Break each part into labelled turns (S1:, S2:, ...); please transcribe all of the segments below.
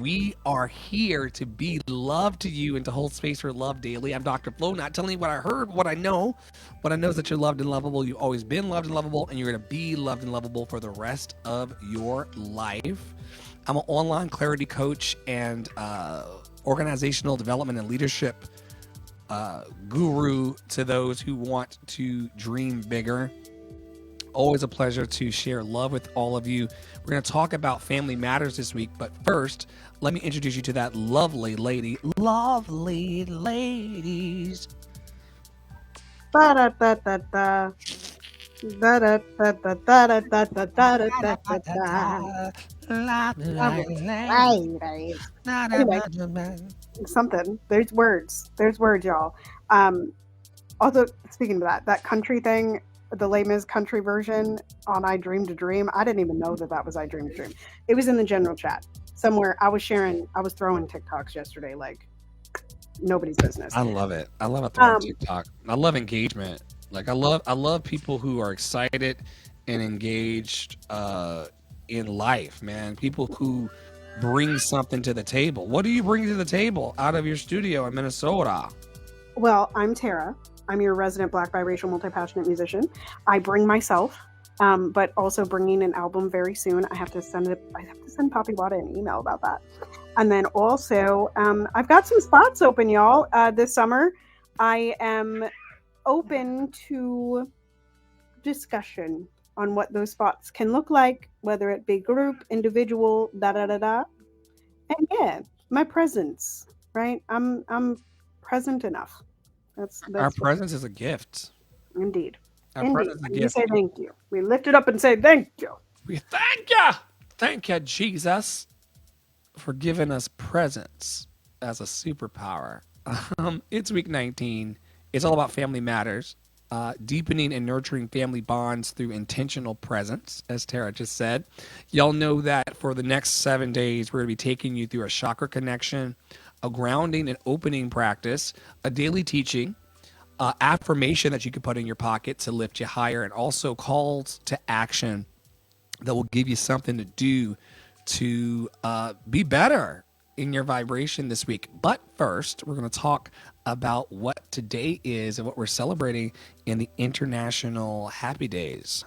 S1: we are here to be love to you and to hold space for love daily. I'm Dr. Flo, not telling you what I heard, what I know. What I know is that you're loved and lovable. You've always been loved and lovable, and you're going to be loved and lovable for the rest of your life. I'm an online clarity coach and organizational development and leadership guru to those who want to dream bigger. Always a pleasure to share love with all of you. We're going to talk about family matters this week, but first, let me introduce you to that lovely lady. Lovely ladies.
S2: Ba-da-da-da-da. Da-da-da-da-da-da-da-da-da-da. Ladies. Anyway, something. There's words. There's words, y'all. Also, speaking of that country thing, the Les Mis country version on I Dreamed a Dream, I didn't even know that was I Dreamed a Dream. It was in the general chat somewhere. I was throwing TikToks yesterday like nobody's business.
S1: I love it. I love throwing TikTok. I love engagement. Like I love people who are excited and engaged in life, man. People who bring something to the table. What do you bring to the table out of your studio in Minnesota?
S2: Well, I'm Tara. I'm your resident Black biracial multi-passionate musician. I bring myself, but also bringing an album very soon. I have to send Poppy Wada an email about that. And then also, I've got some spots open, y'all. This summer, I am open to discussion on what those spots can look like, whether it be group, individual, da-da-da-da. And yeah, my presence, right? I'm present enough. That's
S1: our presence is a gift.
S2: Indeed.
S1: Our presence is a gift.
S2: We say thank you. We lift it up and say thank you.
S1: We thank you. Thank you, Jesus, for giving us presence as a superpower. It's week 19. It's all about family matters, deepening and nurturing family bonds through intentional presence, as Tara just said. Y'all know that for the next 7 days, we're going to be taking you through a chakra connection, a grounding and opening practice, a daily teaching, affirmation that you can put in your pocket to lift you higher, and also calls to action that will give you something to do to be better in your vibration this week. But first, we're going to talk about what today is and what we're celebrating in the International Happy Days.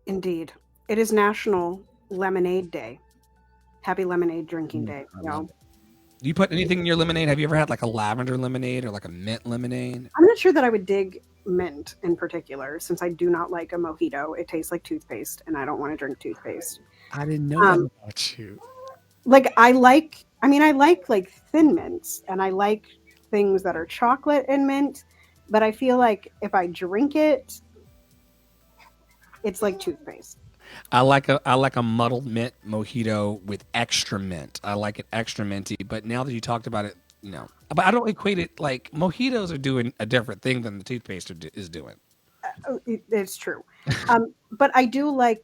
S2: Indeed. It is National Lemonade Day. Happy lemonade drinking day.
S1: Do you put anything in your lemonade? Have you ever had like a lavender lemonade or like a mint lemonade?
S2: I'm not sure that I would dig mint in particular, since I do not like a mojito. It tastes like toothpaste, and I don't want to drink toothpaste.
S1: I didn't know that about you.
S2: Like I like like thin mints, and I like things that are chocolate and mint, but I feel like if I drink it, it's like toothpaste.
S1: I like a muddled mint mojito with extra mint. I like it extra minty, but now that you talked about it, no. But I don't equate it, like mojitos are doing a different thing than the toothpaste is doing.
S2: It's true. But I do like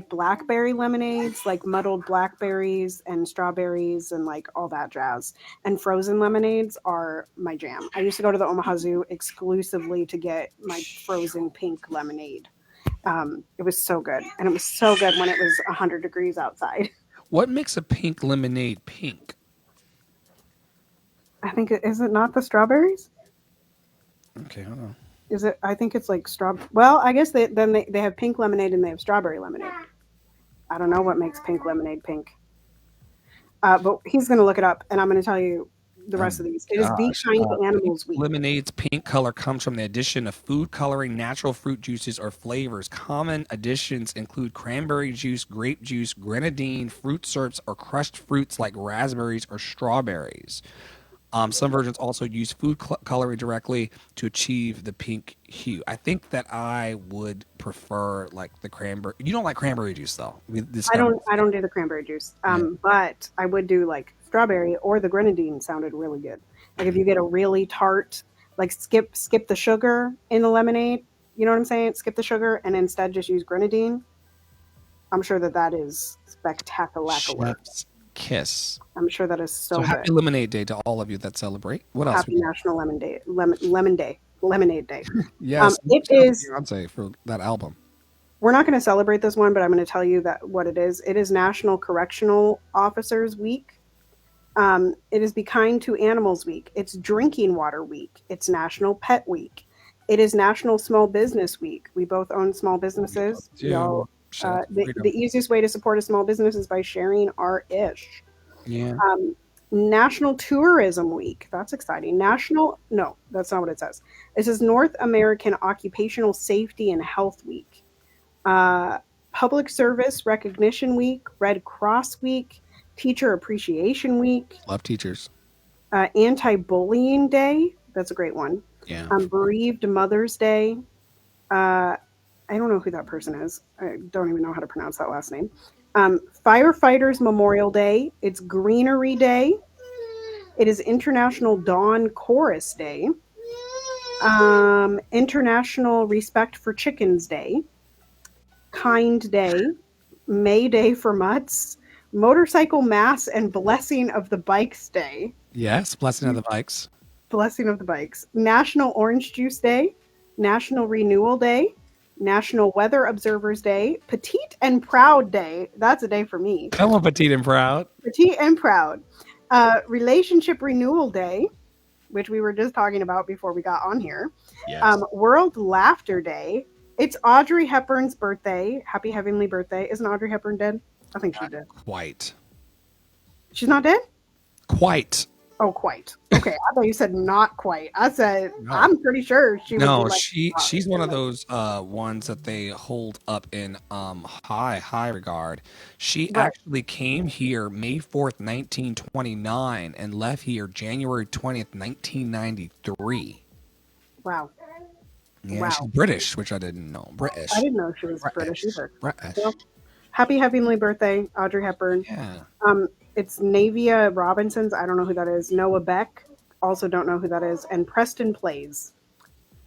S2: blackberry lemonades, like muddled blackberries and strawberries and like all that jazz. And frozen lemonades are my jam. I used to go to the Omaha Zoo exclusively to get my frozen pink lemonade. It was so good. And it was so good when it was 100 degrees outside.
S1: What makes a pink lemonade pink?
S2: I think is it not the strawberries?
S1: Okay, hold on.
S2: Is it? I think it's like Well, I guess they have pink lemonade and they have strawberry lemonade. I don't know what makes pink lemonade pink. But he's going to look it up, and I'm going to tell you the rest of these. It is Be Kind to Animals Week.
S1: Lemonade's pink color comes from the addition of food coloring, natural fruit juices, or flavors. Common additions include cranberry juice, grape juice, grenadine, fruit syrups, or crushed fruits like raspberries or strawberries. Some versions also use food coloring directly to achieve the pink hue. I think that I would prefer like the cranberry. You don't like cranberry juice though.
S2: I don't do the cranberry juice. But I would do like strawberry, or the grenadine sounded really good. Like if you get a really tart, like skip the sugar in the lemonade. You know what I'm saying? Skip the sugar and instead just use grenadine. I'm sure that is spectacular.
S1: Chef's kiss.
S2: I'm sure that is so good.
S1: Happy Lemonade Day to all of you that celebrate. What else?
S2: Happy National Lemonade Day. Lemonade Day.
S1: Yes.
S2: It is
S1: Beyonce for that album.
S2: we're not going to celebrate this one, but I'm going to tell you that what it is. It is National Correctional Officers Week. It is Be Kind to Animals Week. It's Drinking Water Week. It's National Pet Week. It is National Small Business Week. We both own small businesses. Y'all, the easiest way to support a small business is by sharing our ish.
S1: Yeah.
S2: National Tourism Week. That's exciting. No, that's not what it says. It says North American Occupational Safety and Health Week. Public Service Recognition Week. Red Cross Week. Teacher Appreciation Week.
S1: Love teachers.
S2: Anti-Bullying Day. That's a great one.
S1: Yeah.
S2: Bereaved Mother's Day. I don't know who that person is. I don't even know how to pronounce that last name. Firefighters Memorial Day. It's Greenery Day. It is International Dawn Chorus Day. International Respect for Chickens Day. Kind Day. May Day for Mutts. Motorcycle Mass and Blessing of the Bikes Day.
S1: Yes, Blessing of the Bikes.
S2: Blessing of the Bikes. National Orange Juice Day. National Renewal Day. National Weather Observers Day. Petite and Proud Day. That's a day for me.
S1: Come on, Petite and Proud.
S2: Petite and Proud. Relationship Renewal Day, which we were just talking about before we got on here.
S1: Yes.
S2: World Laughter Day. It's Audrey Hepburn's birthday. Happy heavenly birthday. Isn't Audrey Hepburn dead? I think she did.
S1: Quite.
S2: She's not dead?
S1: Quite.
S2: Oh, quite. Okay, I thought you said not quite. I said
S1: No.
S2: I'm pretty sure she.
S1: No,
S2: would be like,
S1: she's one of those ones that they hold up in high regard. She actually came here May 4th, 1929, and left here January 20th, 1993.
S2: Wow.
S1: Yeah,
S2: Wow.
S1: she's British, which I didn't know. British.
S2: I didn't know she was British either.
S1: British.
S2: Well, happy heavenly birthday, Audrey Hepburn.
S1: Yeah.
S2: It's Navia Robinson's. I don't know who that is. Noah Beck. Also don't know who that is. And Preston Plays.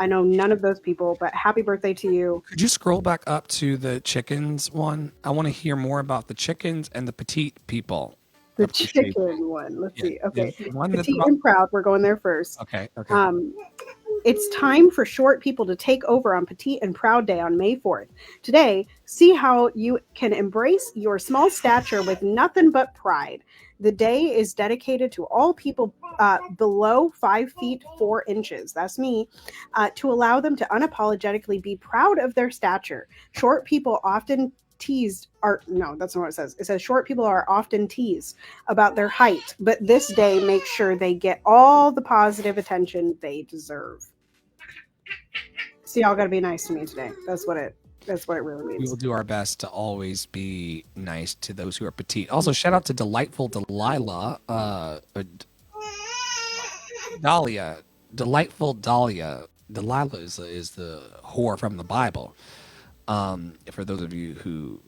S2: I know none of those people, but happy birthday to you.
S1: Could you scroll back up to the chickens one? I want to hear more about the chickens and the petite people.
S2: The chicken one. Let's see. Okay.
S1: One
S2: Petite and Proud. We're going there first.
S1: Okay. Okay.
S2: It's time for short people to take over on Petite and Proud Day on May 4th. Today, see how you can embrace your small stature with nothing but pride. The day is dedicated to all people below 5 feet 4 inches. That's me. To allow them to unapologetically be proud of their stature. Short people often teased are no, that's not what it says. It says short people are often teased about their height, but this day makes sure they get all the positive attention they deserve. So y'all gotta be nice to me today. That's what it really means.
S1: We will do our best to always be nice to those who are petite. Also, shout out to Delightful Delilah, Dahlia, Delightful Dahlia. Delilah is the whore from the Bible. For those of you who,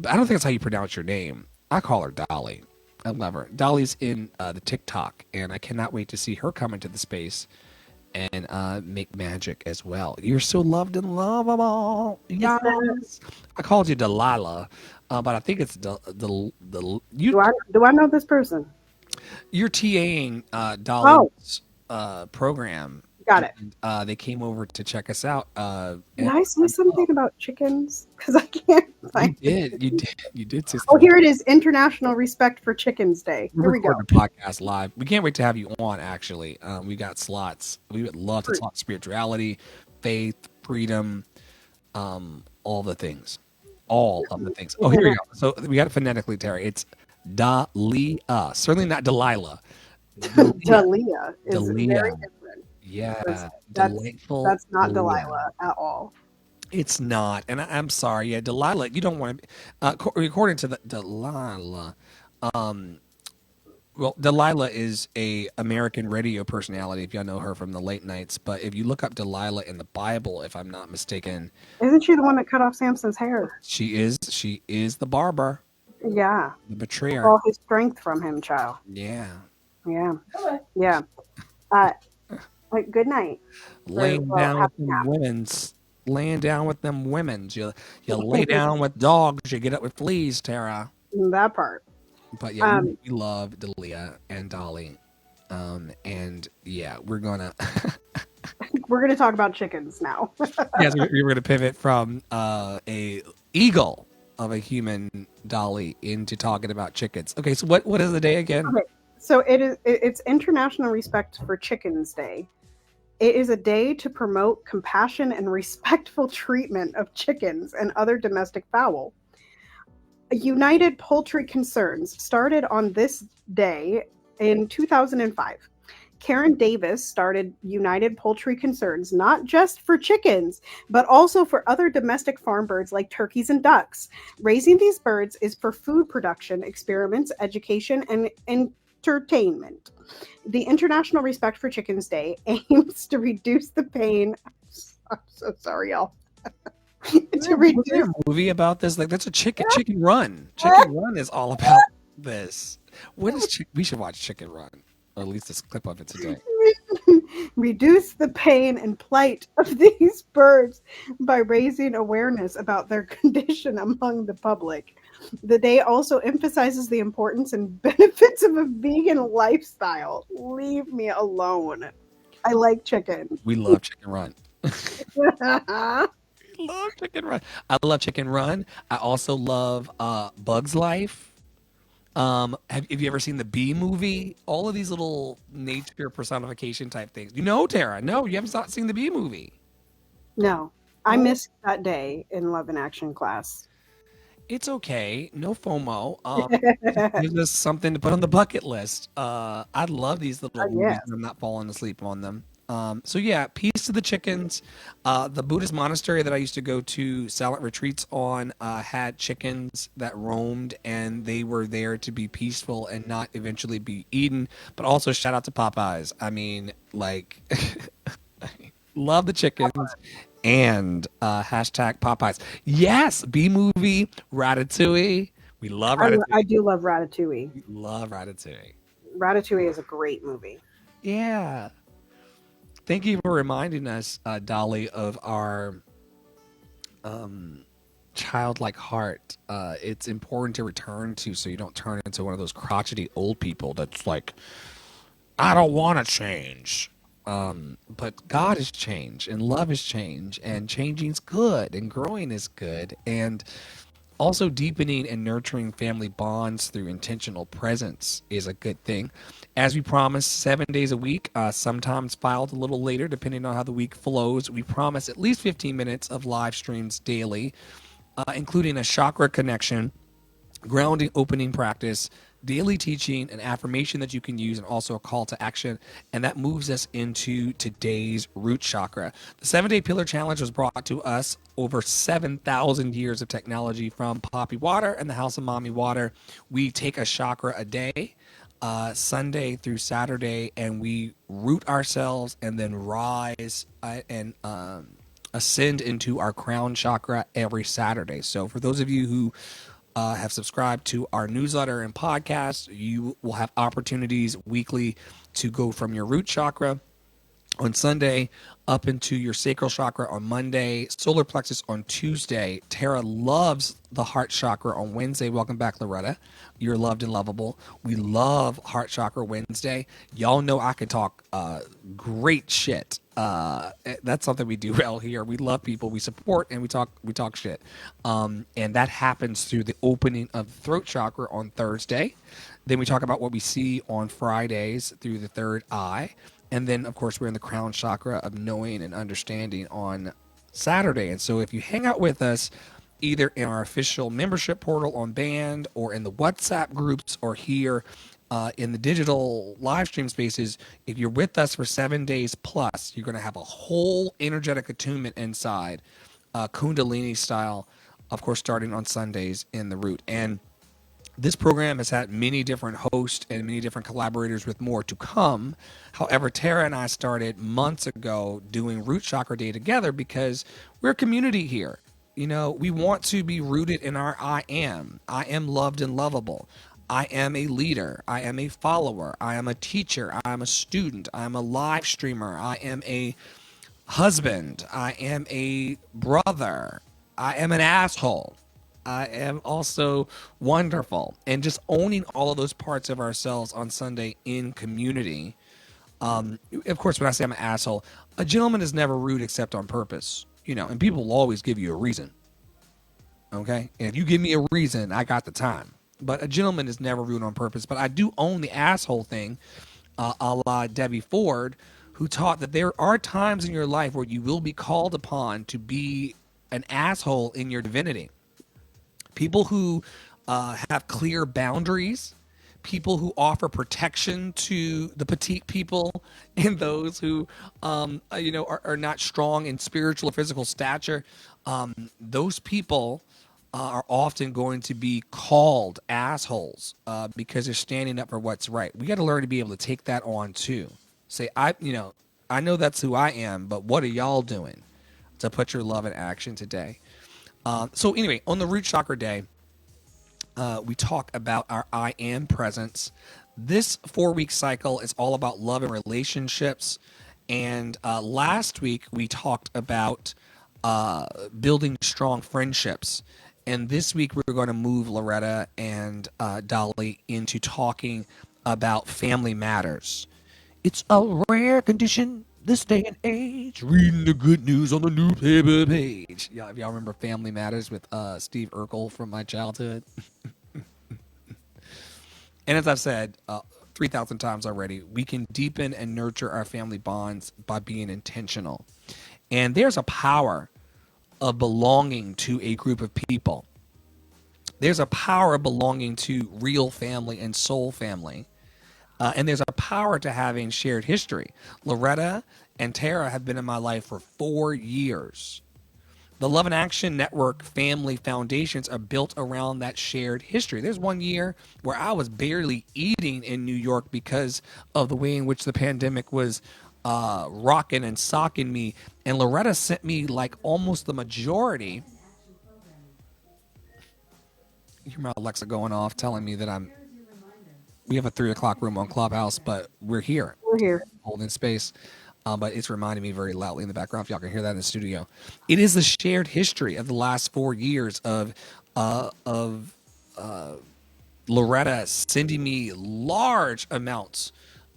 S1: I don't think that's how you pronounce your name. I call her Dolly. I love her. Dolly's in the TikTok, and I cannot wait to see her come into the space and make magic as well. You're so loved and lovable. Yes. I called you Delilah, but I think it's Do
S2: I know this person?
S1: You're TAing Dolly's program.
S2: Got it.
S1: And, they came over to check us out.
S2: Did I say something about chickens? Because I can't find
S1: it. You did say something.
S2: Oh, here it is. International Respect for Chickens Day. Here we go.
S1: The podcast live. We can't wait to have you on, actually. We got slots. We would love to talk spirituality, faith, freedom, all the things. All of the things. Oh, here we go. So we got it phonetically, Terry. It's Dahlia. Certainly not Delilah.
S2: Dahlia is very different.
S1: Yeah,
S2: delightful. That's not Delilah at all.
S1: It's not, and I'm sorry. Yeah, Delilah, you don't want to. According to the Delilah, well, Delilah is a American radio personality. If y'all know her from the late nights, but if you look up Delilah in the Bible, if I'm not mistaken,
S2: isn't she the one that cut off Samson's hair?
S1: She is. She is the barber.
S2: Yeah,
S1: the betrayer.
S2: All his strength from him, child.
S1: Yeah.
S2: Yeah. Yeah. Like, good night.
S1: Laying down with them women's. Laying down with them women's. You lay down with dogs, you get up with fleas, Tara.
S2: That part.
S1: But yeah, we love Delia and Dolly. And yeah, we're gonna
S2: We're going to talk about chickens now.
S1: Yes, we were going to pivot from a eagle of a human dolly into talking about chickens. Okay, so what is the day again?
S2: Okay, so it's International Respect for Chickens Day. It is a day to promote compassion and respectful treatment of chickens and other domestic fowl. United Poultry Concerns started on this day in 2005. Karen Davis started United Poultry Concerns not just for chickens, but also for other domestic farm birds like turkeys and ducks. Raising these birds is for food production, experiments, education, and entertainment. The International Respect for Chickens Day aims to reduce the pain. I'm so sorry, y'all. To
S1: Was there
S2: reduce.
S1: a movie about this? Like that's a Chicken Run. Chicken Run is all about this. What is we should watch Chicken Run, or at least this clip of it today.
S2: Reduce the pain and plight of these birds by raising awareness about their condition among the public. The day also emphasizes the importance and benefits of a vegan lifestyle. Leave me alone. I like chicken.
S1: We love Chicken Run. Love Chicken Run. I love Chicken Run. I also love Bug's Life. Have you ever seen the Bee Movie? All of these little nature personification type things. You know, Tara. No, you haven't seen the Bee Movie.
S2: No, I
S1: Oh,
S2: missed that day in Love and Action class.
S1: it's okay. No FOMO. Gives us something to put on the bucket list. I love these little movies,
S2: Yes.
S1: and I'm not falling asleep on them. So yeah, peace to the chickens. The Buddhist monastery that I used to go to silent retreats on had chickens that roamed, and they were there to be peaceful and not eventually be eaten. But also shout out to Popeyes. I mean, like, love the chickens. And hashtag Popeyes. Yes, B movie, Ratatouille. We love
S2: I
S1: Ratatouille.
S2: do love Ratatouille.
S1: We love Ratatouille.
S2: Ratatouille is a great movie.
S1: Yeah. Thank you for reminding us, Dolly, of our childlike heart. It's important to return to so you don't turn into one of those crotchety old people that's like, I don't want to change. But God is change and love is change and changing's good and growing is good. And also, deepening and nurturing family bonds through intentional presence is a good thing. As we promised, 7 days a week, sometimes filed a little later, depending on how the week flows. We promise at least 15 minutes of live streams daily, including a chakra connection, grounding opening practice, daily teaching, an affirmation that you can use, and also a call to action. And that moves us into today's root chakra. The 7 Day Pillar Challenge was brought to us over 7,000 years of technology from Poppy Water and the House of Mommy Water. We take a chakra a day. Sunday through Saturday, and we root ourselves and then rise and ascend into our crown chakra every Saturday. So, for those of you who have subscribed to our newsletter and podcast, you will have opportunities weekly to go from your root chakra on Sunday up into your sacral chakra on Monday, solar plexus on Tuesday. Tara loves the heart chakra on Wednesday. Welcome back, Loretta. You're loved and lovable. We love heart chakra Wednesday. Y'all know I can talk great shit. That's something we do well here. We love people, we support, and we talk shit. And that happens through the opening of the throat chakra on Thursday. Then we talk about what we see on Fridays through the third eye. And then, of course, we're in the crown chakra of knowing and understanding on Saturday. And so if you hang out with us either in our official membership portal on Band or in the WhatsApp groups or here in the digital live stream spaces, if you're with us for 7 days plus, you're going to have a whole energetic attunement inside, Kundalini style, of course, starting on Sundays in the root. And this program has had many different hosts and many different collaborators with more to come. However, Tara and I started months ago doing Root Chakra Day together because we're a community here. You know, we want to be rooted in our I am. I am loved and lovable. I am a leader. I am a follower. I am a teacher. I am a student. I am a live streamer. I am a husband. I am a brother. I am an asshole. I am also wonderful. And just owning all of those parts of ourselves on Sunday in community Of course, when I say I'm an asshole, a gentleman is never rude except on purpose, and people will always give you a reason. Okay? And if you give me a reason, I got the time. But a gentleman is never rude on purpose. But I do own the asshole thing, a la Debbie Ford, who taught that there are times in your life where you will be called upon to be an asshole in your divinity. People who have clear boundaries, people who offer protection to the petite people and those who, are not strong in spiritual or physical stature. Those people are often going to be called assholes because they're standing up for what's right. We got to learn to be able to take that on too. Say, I know that's who I am, but what are y'all doing to put your love in action today? So anyway, on the Root Chakra Day, we talk about our I am presence. This 4-week cycle is all about love and relationships. And last week we talked about building strong friendships. And this week we're going to move Loretta and Dolly into talking about family matters. It's a rare condition this day and age. Reading the good news on the newspaper page. Yeah, if y'all remember Family Matters with Steve Urkel from my childhood. And as I've said 3,000 times already, we can deepen and nurture our family bonds by being intentional. And there's a power of belonging to a group of people. There's a power of belonging to real family and soul family. And there's a power to having shared history. Loretta and Tara have been in my life for 4 years. The Love and Action Network family foundations are built around that shared history. There's 1 year where I was barely eating in New York because of the way in which the pandemic was rocking and socking me. And Loretta sent me like almost the majority. You hear my Alexa going off telling me that we have a 3 o'clock room on Clubhouse, but we're here.
S2: We're here.
S1: Holding space. But it's reminding me very loudly in the background if y'all can hear that in the studio. It is the shared history of the last 4 years of Loretta sending me large amounts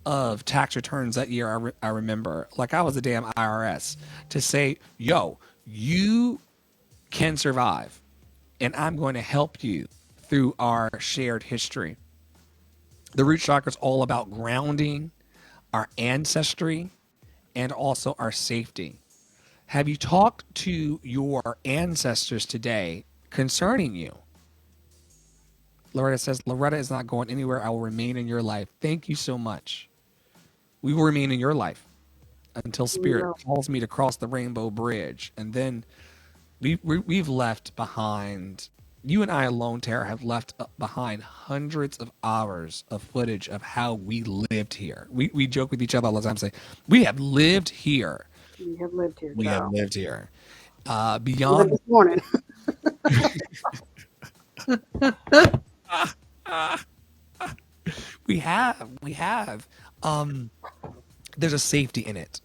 S1: of tax returns that year. I remember, like I was a damn IRS, to say, yo, you can survive, and I'm going to help you through our shared history. The root chakra is all about grounding our ancestry and also our safety. Have you talked to your ancestors today concerning you? Loretta says, Loretta is not going anywhere. I will remain in your life. Thank you so much. We will remain in your life until Spirit calls me to cross the rainbow bridge. And then we've left behind, you and I alone, Tara, have left behind hundreds of hours of footage of how we lived here. We joke with each other all the time, say, we have lived here.
S2: We have lived here.
S1: We have lived here. Beyond
S2: this morning.
S1: we have. There's a safety in it.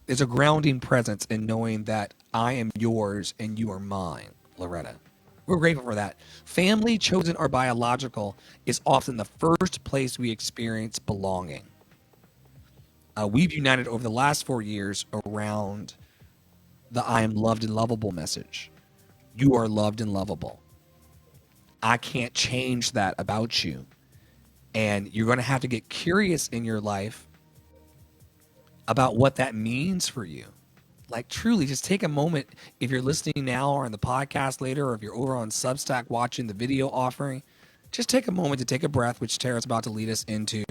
S1: There's a grounding presence in knowing that I am yours and you are mine, Loretta. We're grateful for that. Family, chosen or biological, is often the first place we experience belonging. We've united over the last 4 years around the I am loved and lovable message. You are loved and lovable. I can't change that about you. And you're going to have to get curious in your life about what that means for you. Like, truly, just take a moment. If you're listening now or on the podcast later, or if you're over on Substack watching the video offering, just take a moment to take a breath, which Tara's about to lead us into.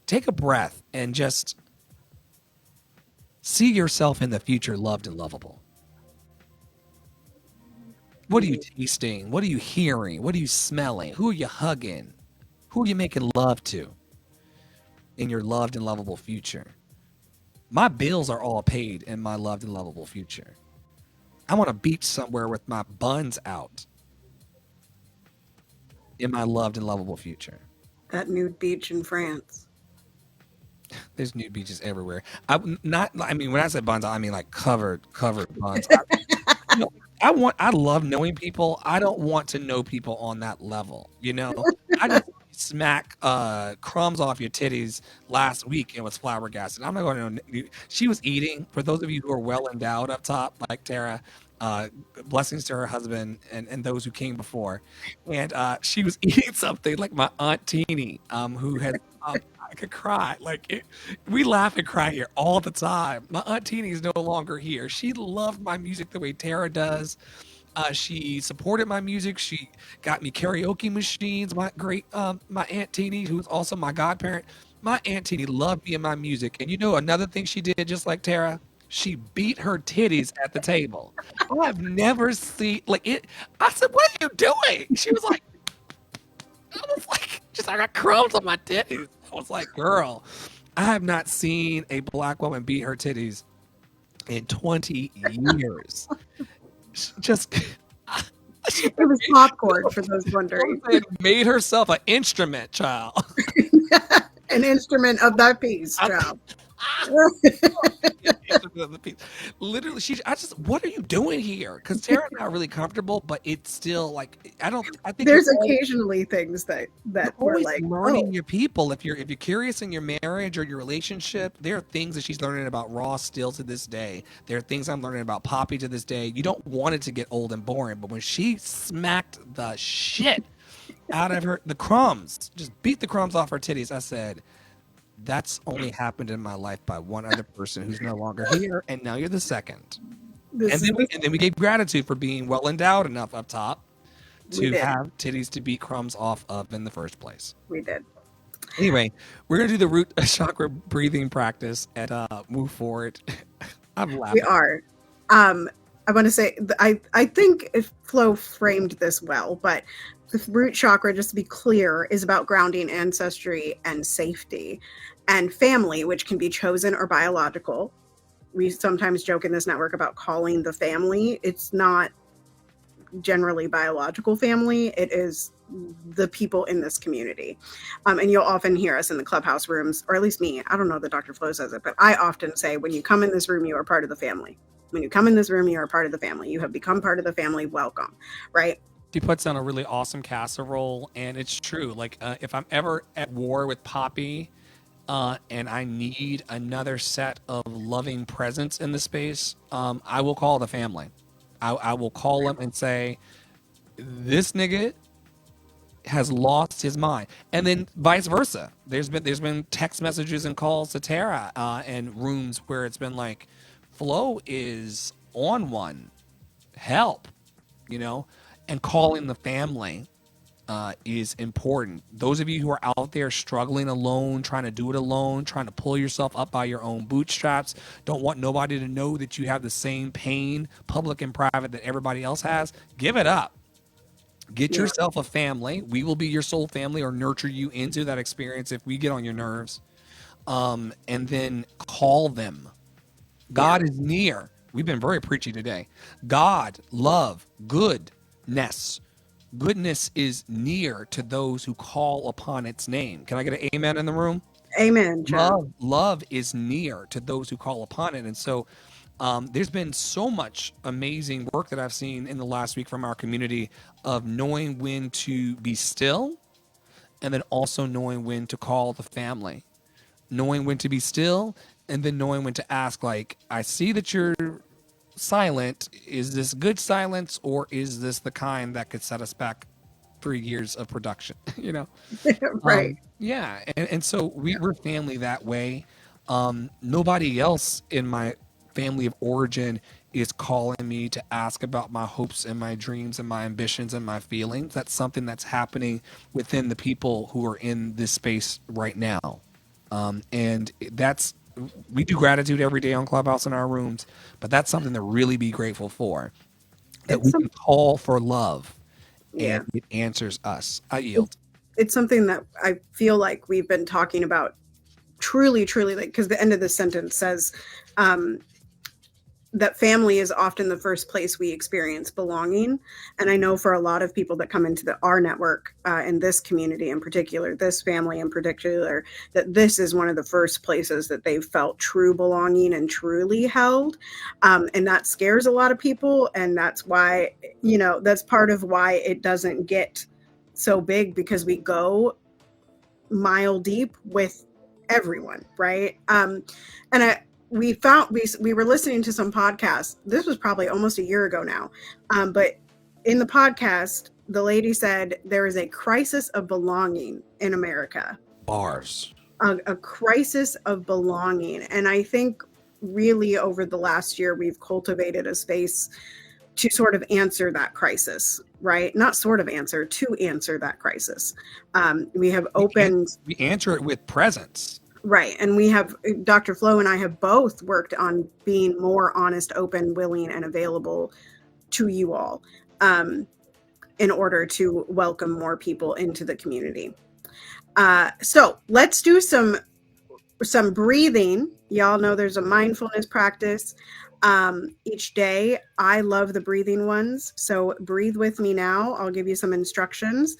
S1: Take a breath and just see yourself in the future loved and lovable. What are you tasting? What are you hearing? What are you smelling? Who are you hugging? Who are you making love to in your loved and lovable future? My bills are all paid in my loved and lovable future. I want a beach somewhere with my buns out in my loved and lovable future.
S2: That nude beach in France.
S1: There's nude beaches everywhere. I mean, when I say buns, I mean like covered buns. I love knowing people. I don't want to know people on that level. I just smack crumbs off your titties last week and was flabbergasted. I'm not going to. She was eating. For those of you who are well endowed up top, like Tara, blessings to her husband and those who came before, and she was eating something like my aunt Teeny, who has. I could cry. We laugh and cry here all the time. My aunt Teeny is no longer here. She loved my music the way Tara does. She supported my music. She got me karaoke machines. My aunt Teeny, who's also my godparent, my aunt Teeny loved me and my music. And you know another thing she did, just like Tara, she beat her titties at the table. I've never seen like it. I said, "What are you doing?" She was like, "I was like, just I got crumbs on my titties." I was like, "Girl, I have not seen a black woman beat her titties in 20 years." Just
S2: It was popcorn for those wondering.
S1: made herself an instrument, child.
S2: An instrument of that piece, child.
S1: Literally, what are you doing here? Because Tara's not really comfortable, but it's still like I think
S2: there's occasionally things that we're
S1: always
S2: like
S1: learning your people. If you're curious in your marriage or your relationship, there are things that she's learning about Ross still to this day. There are things I'm learning about Poppy to this day. You don't want it to get old and boring, but when she smacked the shit out of the crumbs, just beat the crumbs off her titties, I said, that's only happened in my life by one other person who's no longer here, and now you're the second. And then we gave gratitude for being well endowed enough up top to have titties to beat crumbs off of in the first place.
S2: We did.
S1: Anyway, we're gonna do the root chakra breathing practice and move forward. I'm laughing.
S2: We are. I want to say I think if Flo framed this well, but the root chakra, just to be clear, is about grounding ancestry and safety and family, which can be chosen or biological. We sometimes joke in this network about calling the family. It's not generally biological family. It is the people in this community. And you'll often hear us in the clubhouse rooms, or at least me. I don't know that Dr. Flo says it, but I often say, when you come in this room, you are part of the family. When you come in this room, you are part of the family. You have become part of the family. Welcome, right?
S1: She puts on a really awesome casserole, and it's true. Like, if I'm ever at war with Poppy, and I need another set of loving presence in the space, I will call the family. I will call them and say, this nigga has lost his mind, and then vice versa. There's been text messages and calls to Tara and rooms where it's been like, Flo is on one, help, and calling the family is important. Those of you who are out there struggling alone, trying to do it alone, trying to pull yourself up by your own bootstraps, don't want nobody to know that you have the same pain, public and private, that everybody else has, give it up. Get yourself a family. We will be your soul family or nurture you into that experience if we get on your nerves. And then call them. God is near. We've been very preachy today. God, love, goodness. Goodness is near to those who call upon its name. Can I get an amen in the room?
S2: Amen.
S1: Love is near to those who call upon it. And so there's been so much amazing work that I've seen in the last week from our community of knowing when to be still and then also knowing when to call the family. Knowing when to be still and then knowing when to ask, like, I see that you're silent. Is this good silence, or is this the kind that could set us back 3 years of production?
S2: Right.
S1: And so we're family that way. Nobody else in my family of origin is calling me to ask about my hopes and my dreams and my ambitions and my feelings. That's something that's happening within the people who are in this space right now. And we do gratitude every day on Clubhouse in our rooms, but that's something to really be grateful for, that we can call for love and it answers us. I yield.
S2: It's something that I feel like we've been talking about truly, like, because the end of this sentence says, that family is often the first place we experience belonging. And I know for a lot of people that come into our network, in this community in particular, this family in particular, that this is one of the first places that they've felt true belonging and truly held. And that scares a lot of people. And that's why, that's part of why it doesn't get so big, because we go mile deep with everyone, right? We were listening to some podcasts. This was probably almost a year ago now, but in the podcast, the lady said there is a crisis of belonging in America.
S1: Bars.
S2: A crisis of belonging, and I think really over the last year we've cultivated a space to sort of answer that crisis, right? Not sort of answer, to answer that crisis. We have opened.
S1: We answer it with presence.
S2: Right. And we have, Dr. Flo and I have both worked on being more honest, open, willing, and available to you all in order to welcome more people into the community. So let's do some breathing. Y'all know there's a mindfulness practice each day. I love the breathing ones. So breathe with me now. I'll give you some instructions.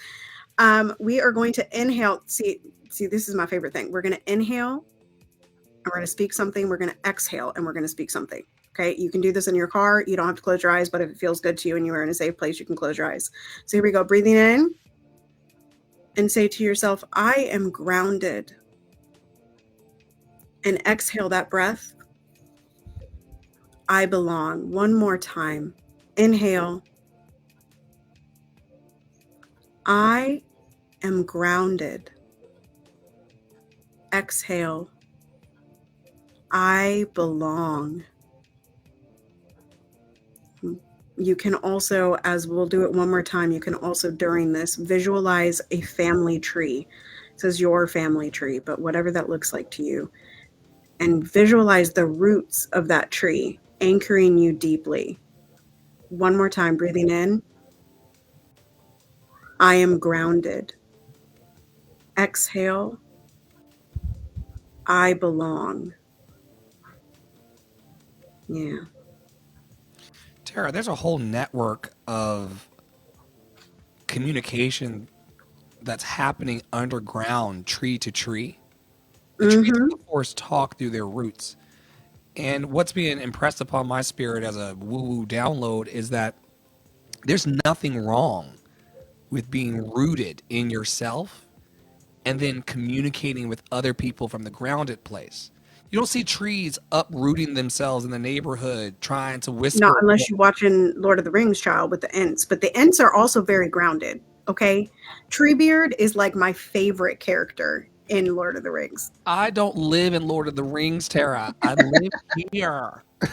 S2: We are going to inhale. See, this is my favorite thing. We're going to inhale, and we're going to speak something. We're going to exhale, and we're going to speak something. Okay, you can do this in your car. You don't have to close your eyes, but if it feels good to you and you are in a safe place, you can close your eyes. So here we go. Breathing in, and say to yourself, I am grounded. And exhale that breath. I belong. One more time. Inhale. I am grounded. Exhale. I belong. You can also, as we'll do it one more time, you can also during this visualize a family tree. It says your family tree, but whatever that looks like to you. And visualize the roots of that tree anchoring you deeply. One more time, breathing in. I am grounded. Exhale. I belong. Yeah.
S1: Tara, there's a whole network of communication that's happening underground, tree to tree. The trees of the forest talk through their roots. And what's being impressed upon my spirit as a woo-woo download is that there's nothing wrong with being rooted in yourself and then communicating with other people from the grounded place. You don't see trees uprooting themselves in the neighborhood trying to whisper.
S2: Not unless you're watching Lord of the Rings, child, with the Ents. But the Ents are also very grounded, okay? Treebeard is like my favorite character in Lord of the Rings.
S1: I don't live in Lord of the Rings, Tara. I live here.
S2: I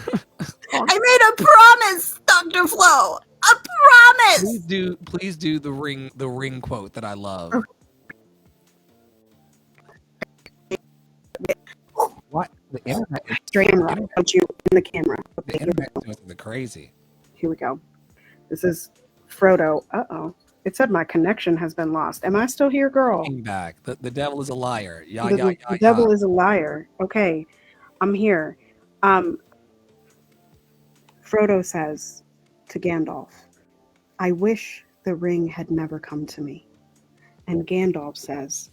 S2: made a promise, Dr. Flo. A promise.
S1: Please do the ring quote that I love.
S2: Okay.
S1: What? The internet is
S2: Camera. Put you in the camera.
S1: the internet is doing something crazy.
S2: Here we go. This is Frodo. Uh-oh. It said my connection has been lost. Am I still here, girl?
S1: Back. The devil is a liar.
S2: The devil is a liar. Okay. I'm here. Frodo says to Gandalf, I wish the ring had never come to me. And Gandalf says,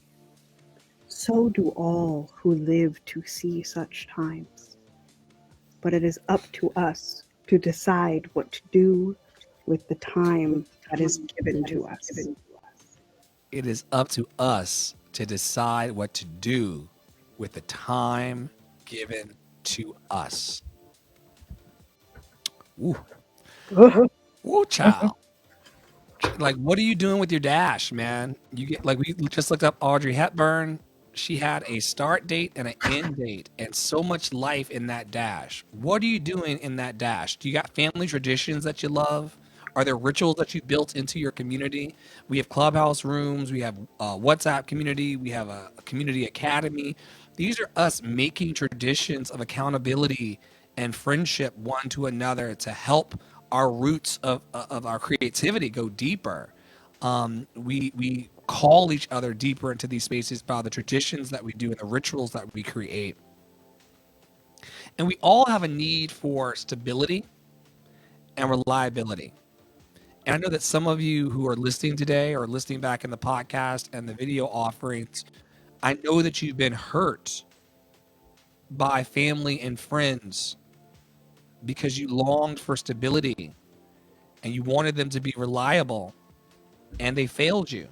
S2: so do all who live to see such times. But it is up to us to decide what to do with the time that is given to us.
S1: It is up to us to decide what to do with the time given to us. Ooh. Ooh, child. Like, what are you doing with your dash, man? You get like we just looked up Audrey Hepburn. She had a start date and an end date, and so much life in that dash. What are you doing in that dash? Do you got family traditions that you love? Are there rituals that you built into your community? We have clubhouse rooms. We have WhatsApp community. We have a community academy. These are us making traditions of accountability and friendship one to another to help our roots of our creativity go deeper. We call each other deeper into these spaces by the traditions that we do and the rituals that we create. And we all have a need for stability and reliability. And I know that some of you who are listening today or listening back in the podcast and the video offerings, I know that you've been hurt by family and friends because you longed for stability and you wanted them to be reliable and they failed you.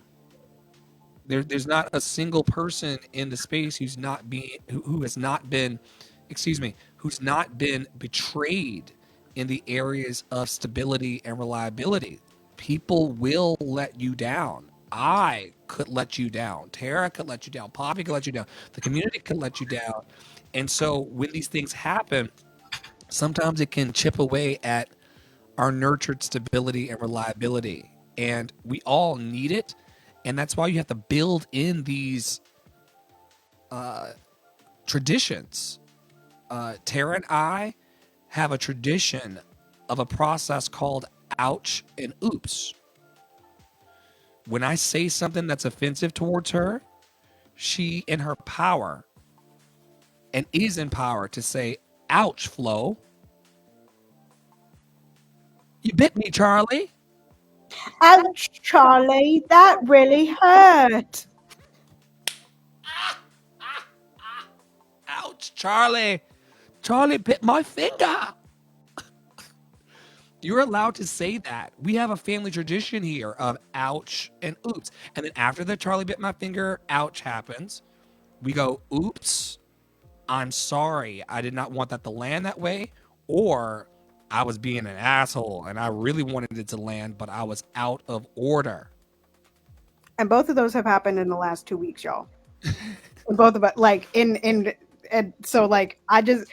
S1: There's not a single person in the space who has not been, excuse me, who's not been betrayed in the areas of stability and reliability. People will let you down. I could let you down. Tara could let you down. Poppy could let you down. The community could let you down. And so when these things happen, sometimes it can chip away at our nurtured stability and reliability. And we all need it. And that's why you have to build in these traditions. Tara and I have a tradition of a process called ouch and oops. When I say something that's offensive towards her, she in her power and is in power to say, ouch, Flo. You bit me, Charlie.
S2: Ouch, Charlie, that really hurt.
S1: Ouch, Charlie. Charlie bit my finger. You're allowed to say that. We have a family tradition here of ouch and oops. And then after the Charlie bit my finger, ouch happens, we go, oops, I'm sorry. I did not want that to land that way. Or I was being an asshole and I really wanted it to land, but I was out of order.
S2: And both of those have happened in the last 2 weeks, y'all. Both of us, like and so like I'm just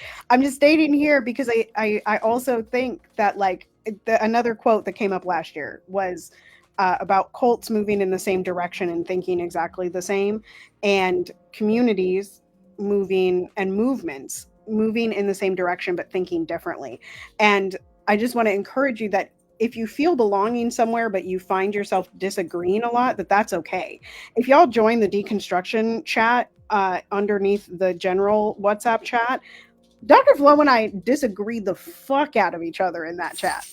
S2: stating here because I also think that like another quote that came up last year was about cults moving in the same direction and thinking exactly the same, and communities moving and movements moving in the same direction but thinking differently. And I just want to encourage you that if you feel belonging somewhere but you find yourself disagreeing a lot, that's okay. If y'all join the deconstruction chat underneath the general WhatsApp chat, Dr. Flo and I disagree the fuck out of each other in that chat.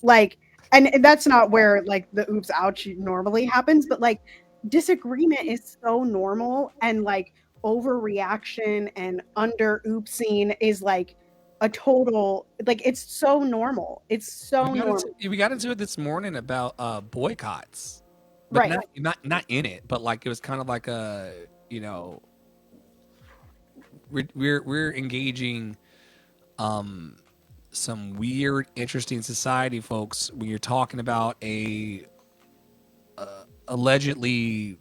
S2: Like, and that's not where like the oops ouch normally happens, but like disagreement is so normal, and like overreaction and under oopsing is like a total, like it's so normal. It's so normal.
S1: We got into it this morning about boycotts. But
S2: Right.
S1: not in it, but like it was kind of like a, you know, we're engaging some weird, interesting society, folks. When you're talking about a allegedly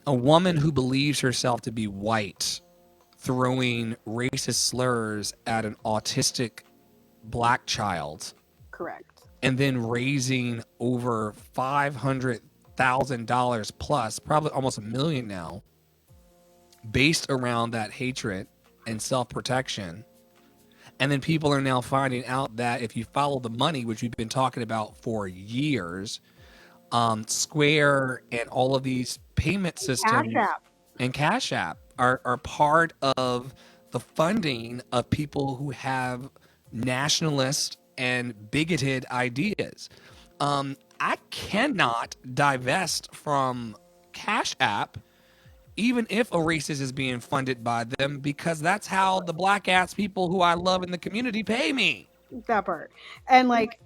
S1: a woman who believes herself to be white throwing racist slurs at an autistic black child,
S2: Correct.
S1: and then raising over $500,000 plus, probably almost $1 million now, based around that hatred and self-protection. And then people are now finding out that if you follow the money, which we've been talking about for years, Square and all of these payment systems and Cash App are part of the funding of people who have nationalist and bigoted ideas. I cannot divest from Cash App even if a racist is being funded by them, because that's how the black ass people who I love in the community pay me.
S2: That part. And like,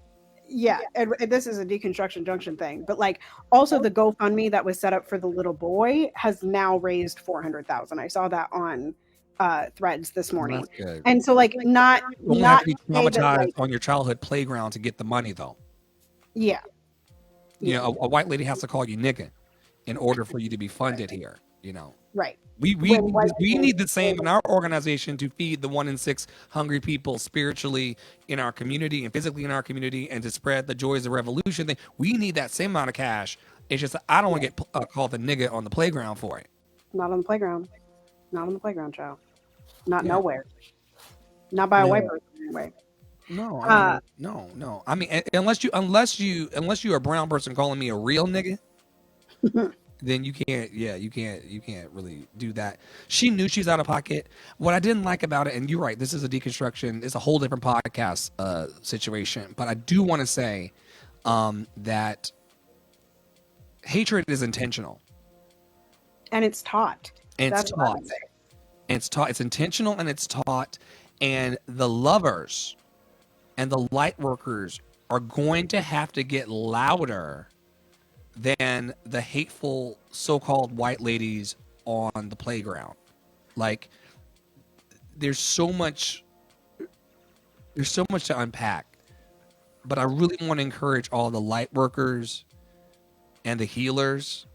S2: yeah, and this is a deconstruction junction thing, but like also the GoFundMe that was set up for the little boy has now raised 400,000. I saw that on threads this morning.
S1: That's good.
S2: And so like not
S1: You only have to be traumatized on your childhood playground to get the money though.
S2: Yeah.
S1: You know, a white lady has to call you nigga in order for you to be funded here, you know.
S2: Right.
S1: We need the same in our organization to feed the 1 in 6 hungry people spiritually in our community and physically in our community, and to spread the joys of revolution. We need that same amount of cash. It's just I don't want to get called a nigga on the playground for it.
S2: Not on the playground. Not on the playground, child. Not nowhere. Not by a white person anyway.
S1: No, no. I mean, unless you are a brown person calling me a real nigga. Then you can't really do that. She knew she was out of pocket. What I didn't like about it, and you're right, this is a deconstruction, it's a whole different podcast situation, but I do want to say that hatred is intentional.
S2: And it's taught.
S1: It's taught. It's intentional and it's taught. And the lovers and the light workers are going to have to get louder than the hateful so-called white ladies on the playground. Like there's so much to unpack. But I really want to encourage all the light workers and the healers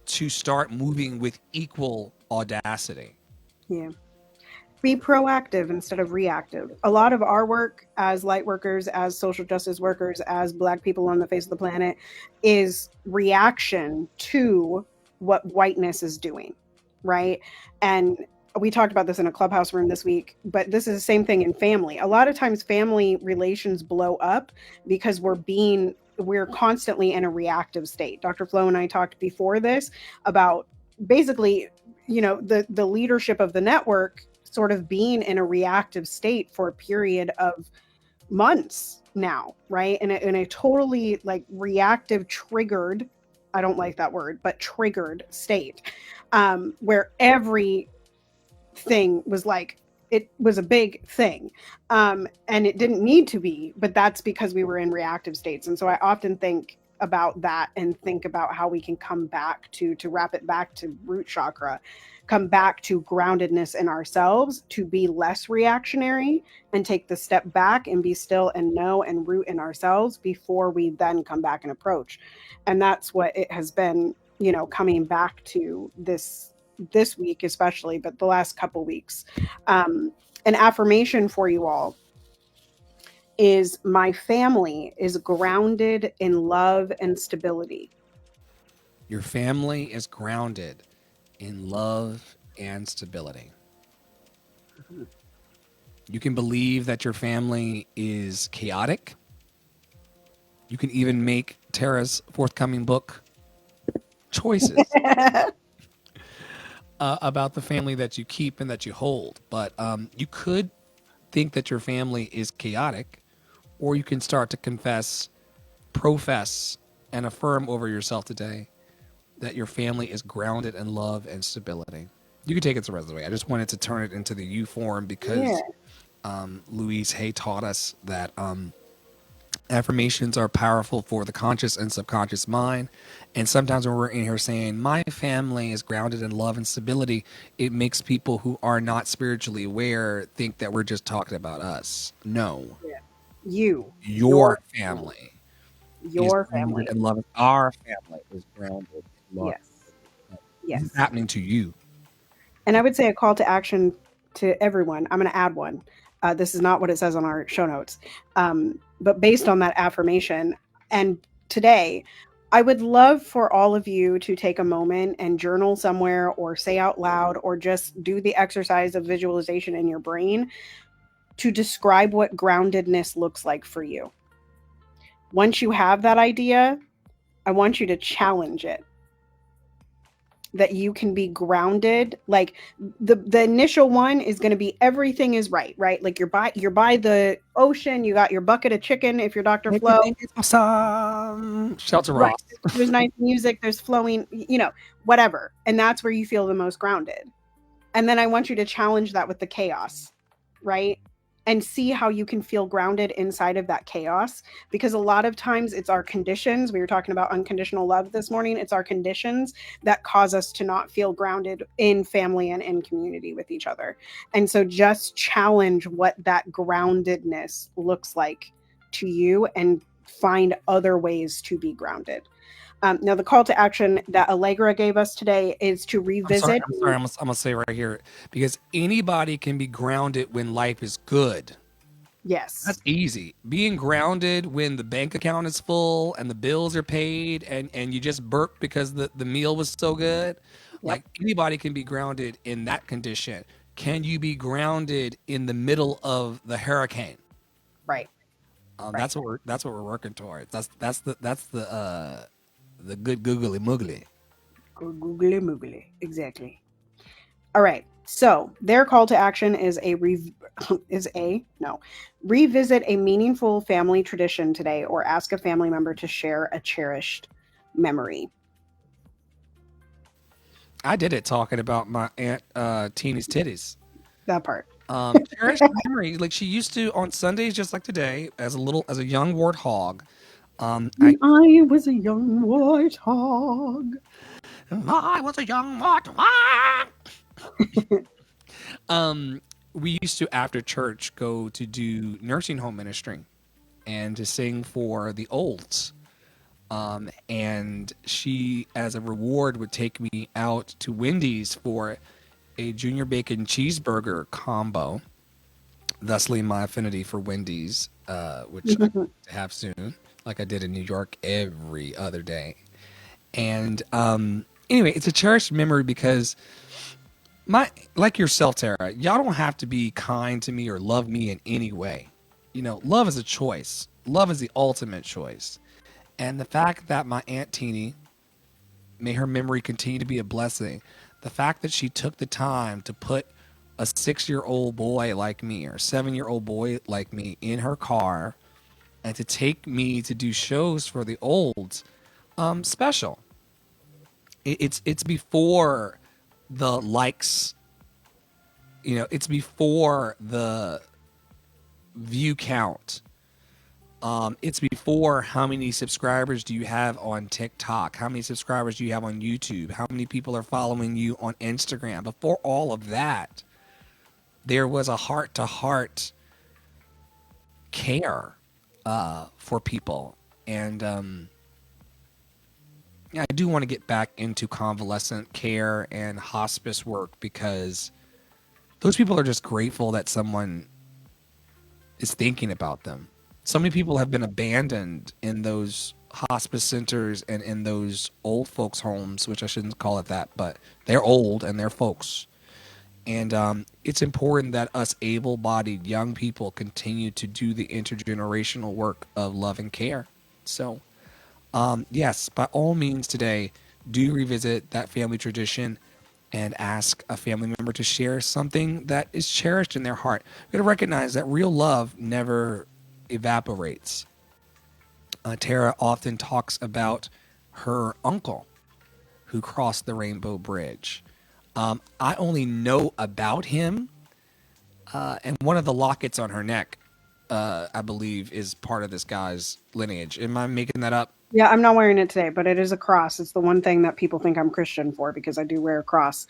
S1: to start moving with equal audacity.
S2: Yeah. Be proactive instead of reactive. A lot of our work as light workers, as social justice workers, as Black people on the face of the planet is reaction to what whiteness is doing, right? And we talked about this in a clubhouse room this week, but this is the same thing in family. A lot of times family relations blow up because we're constantly in a reactive state. Dr. Flo and I talked before this about basically, the leadership of the network sort of being in a reactive state for a period of months now, right? In a totally like reactive, triggered, I don't like that word, but triggered state, where everything was like, it was a big thing. And it didn't need to be, but that's because we were in reactive states. And so I often think about that and think about how we can come back to wrap it back to root chakra, come back to groundedness in ourselves, to be less reactionary and take the step back and be still and know and root in ourselves before we then come back and approach. And that's what it has been, coming back to this week especially, but the last couple weeks. An affirmation for you all is my family is grounded in love and stability.
S1: Your family is grounded in love and stability. You can believe that your family is chaotic. You can even make Tara's forthcoming book choices about the family that you keep and that you hold. But you could think that your family is chaotic, or you can start to profess, and affirm over yourself today that your family is grounded in love and stability. You can take it the rest of the way. I just wanted to turn it into the U form because Louise Hay taught us that affirmations are powerful for the conscious and subconscious mind. And sometimes when we're in here saying, my family is grounded in love and stability, it makes people who are not spiritually aware think that we're just talking about us. No.
S2: Yeah.
S1: Your family.
S2: Your family.
S1: And love. Our family is grounded in love.
S2: Yes.
S1: This is happening to you.
S2: And I would say a call to action to everyone. I'm going to add one. This is not what it says on our show notes. But based on that affirmation, and today, I would love for all of you to take a moment and journal somewhere or say out loud or just do the exercise of visualization in your brain to describe what groundedness looks like for you. Once you have that idea, I want you to challenge it. That you can be grounded. Like the initial one is going to be everything is right? Like you're by the ocean, you got your bucket of chicken if you're Dr. Flo.
S1: Awesome. Shelter
S2: Right.
S1: Ross.
S2: There's nice music, there's flowing, whatever. And that's where you feel the most grounded. And then I want you to challenge that with the chaos, right? And see how you can feel grounded inside of that chaos. Because a lot of times it's our conditions. We were talking about unconditional love this morning. It's our conditions that cause us to not feel grounded in family and in community with each other. And so just challenge what that groundedness looks like to you and find other ways to be grounded. Now, the call to action that Allegra gave us today is to revisit.
S1: I'm sorry. I'm going to say right here, because anybody can be grounded when life is good.
S2: Yes.
S1: That's easy. Being grounded when the bank account is full and the bills are paid and you just burped because the meal was so good. Yep. Like anybody can be grounded in that condition. Can you be grounded in the middle of the hurricane?
S2: Right.
S1: Right. That's what we're working towards. That's the good googly moogly.
S2: Googly moogly. Exactly. All right. So their call to action is revisit a meaningful family tradition today, or ask a family member to share a cherished memory.
S1: I did it talking about my Aunt Teeny's titties.
S2: That part.
S1: Cherished memory. Like she used to on Sundays, just like today, as a young warthog.
S2: When I was a young white hog.
S1: I was a young warthog. Um, we used to after church go to do nursing home ministry and to sing for the olds. And she, as a reward, would take me out to Wendy's for a junior bacon cheeseburger combo. Thusly, my affinity for Wendy's, which I hope to have soon, like I did in New York every other day. And anyway, it's a cherished memory because like yourself, Tara, y'all don't have to be kind to me or love me in any way. You know, love is a choice. Love is the ultimate choice. And the fact that my Aunt Teeny, may her memory continue to be a blessing, the fact that she took the time to put a 6-year-old boy like me or 7-year-old boy like me in her car and to take me to do shows for the olds, special. It's before the likes, you know, it's before the view count. It's before how many subscribers do you have on TikTok? How many subscribers do you have on YouTube? How many people are following you on Instagram? Before all of that, there was a heart to heart care for people. And yeah, I do want to get back into convalescent care and hospice work because those people are just grateful that someone is thinking about them. So many people have been abandoned in those hospice centers and in those old folks' homes, which I shouldn't call it that, but they're old and they're folks. And it's important that us able bodied young people continue to do the intergenerational work of love and care. So, yes, by all means today, do revisit that family tradition and ask a family member to share something that is cherished in their heart. You got to recognize that real love never evaporates. Tara often talks about her uncle who crossed the Rainbow Bridge. I only know about him, and one of the lockets on her neck, I believe, is part of this guy's lineage. Am I making that up?
S2: Yeah, I'm not wearing it today, but it is a cross. It's the one thing that people think I'm Christian for because I do wear a cross.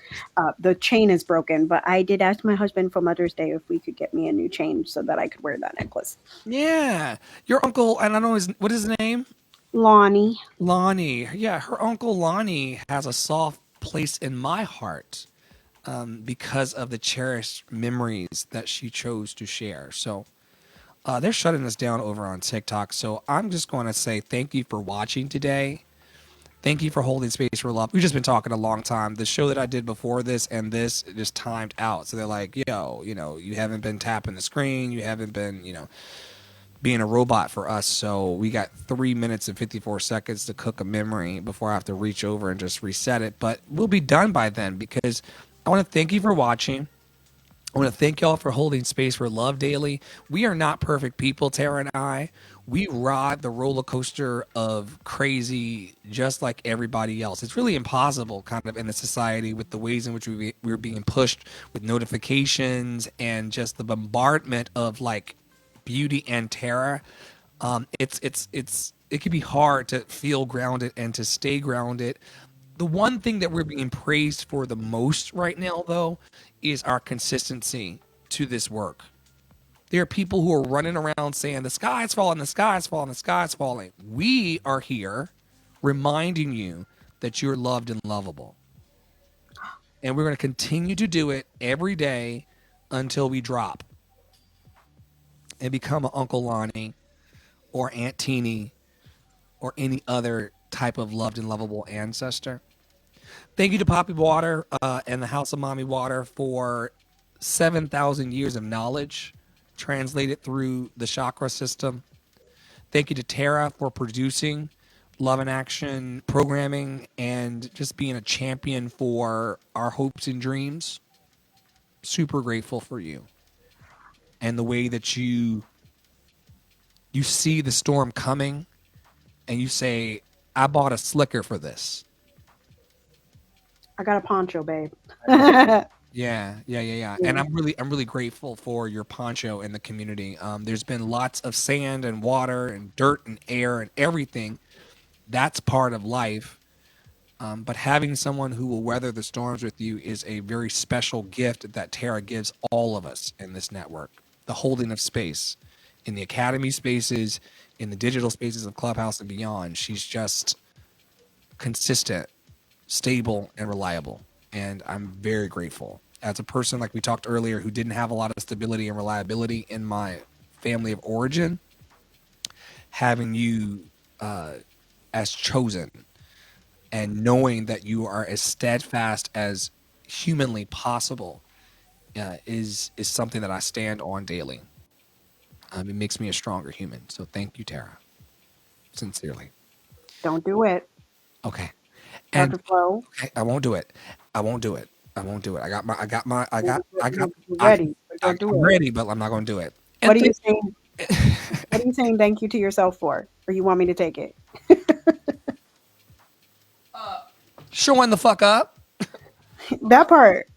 S2: The chain is broken, but I did ask my husband for Mother's Day if we could get me a new chain so that I could wear that necklace.
S1: Yeah, your uncle, and I don't know what is his name.
S2: Lonnie.
S1: Lonnie. Yeah, her uncle Lonnie has a soft place in my heart because of the cherished memories that she chose to share. So they're shutting us down over on TikTok. So I'm just going to say thank you for watching today. Thank you for holding space for love. We've just been talking a long time. The show that I did before this and this just timed out. So they're like, yo, you know, you haven't been tapping the screen. You haven't been, you know, being a robot for us. So we got 3 minutes and 54 seconds to cook a memory before I have to reach over and just reset it. But we'll be done by then because I want to thank you for watching. I want to thank y'all for holding space for love daily. We are not perfect people, Tara and I. We ride the roller coaster of crazy just like everybody else. It's really impossible kind of in the society with the ways in which we're being pushed with notifications and just the bombardment of like beauty and terror. It can be hard to feel grounded and to stay grounded. The one thing that we're being praised for the most right now, though, is our consistency to this work. There are people who are running around saying, the sky is falling, the sky is falling, the sky is falling. We are here reminding you that you're loved and lovable. And we're going to continue to do it every day until we drop and become an Uncle Lonnie or Aunt Teeny or any other type of loved and lovable ancestor. Thank you to Poppy Water and the House of Mommy Water for 7,000 years of knowledge translated through the chakra system. Thank you to Tara for producing Love in Action programming and just being a champion for our hopes and dreams. Super grateful for you and the way that you see the storm coming and you say, I bought a slicker for this.
S2: I got a poncho, babe.
S1: Yeah. And
S2: Yeah.
S1: I'm really grateful for your poncho in the community. There's been lots of sand and water and dirt and air and everything. That's part of life. But having someone who will weather the storms with you is a very special gift that Tara gives all of us in this network. The holding of space in the academy spaces, in the digital spaces of Clubhouse and beyond. She's just consistent, stable, and reliable. And I'm very grateful. As a person, like we talked earlier, who didn't have a lot of stability and reliability in my family of origin, having you as chosen and knowing that you are as steadfast as humanly possible is something that I stand on daily. It makes me a stronger human. So thank you, Tara. Sincerely.
S2: Don't do it,
S1: Okay. And
S2: Dr. Flo.
S1: okay, I won't do it. I won't do it. I won't do it.
S2: You're ready, but don't do
S1: I'm
S2: it.
S1: ready, but I'm not going to do it.
S2: What
S1: And
S2: are you
S1: thank
S2: saying? What are you saying thank you to yourself for? Or you want me to take it?
S1: showing the fuck up.
S2: That part.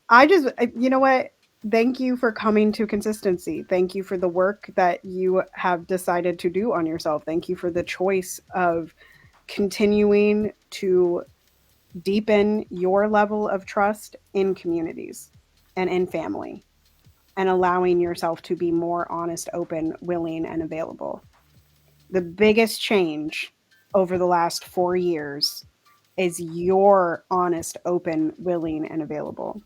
S2: You know what? Thank you for coming to consistency. Thank you for the work that you have decided to do on yourself. Thank you for the choice of continuing to deepen your level of trust in communities and in family and allowing yourself to be more honest, open, willing, and available. The biggest change over the last 4 years is you're honest, open, willing, and available.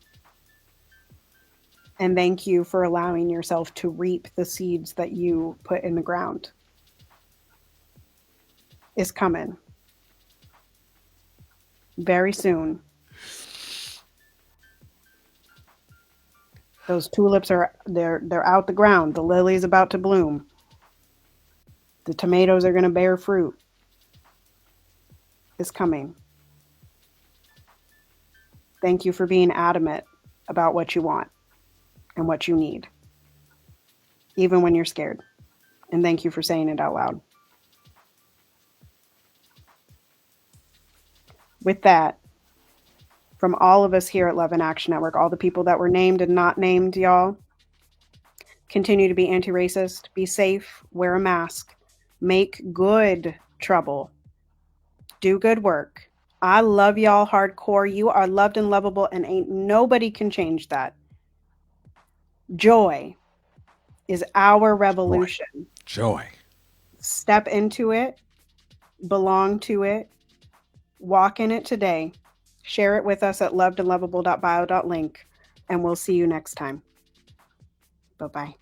S2: And thank you for allowing yourself to reap the seeds that you put in the ground. Is coming very soon. Those tulips they're out the ground. The lily is about to bloom. The tomatoes are going to bear fruit. Is coming. Thank you for being adamant about what you want and what you need, even when you're scared. And thank you for saying it out loud. With that, from all of us here at Love and Action Network, all the people that were named and not named, y'all, continue to be anti racist, be safe, wear a mask, make good trouble, do good work. I love y'all hardcore. You are loved and lovable, and ain't nobody can change that. Joy is our revolution.
S1: Joy.
S2: Step into it, belong to it, walk in it today. Share it with us at lovedandlovable.bio.link, and we'll see you next time. Bye-bye.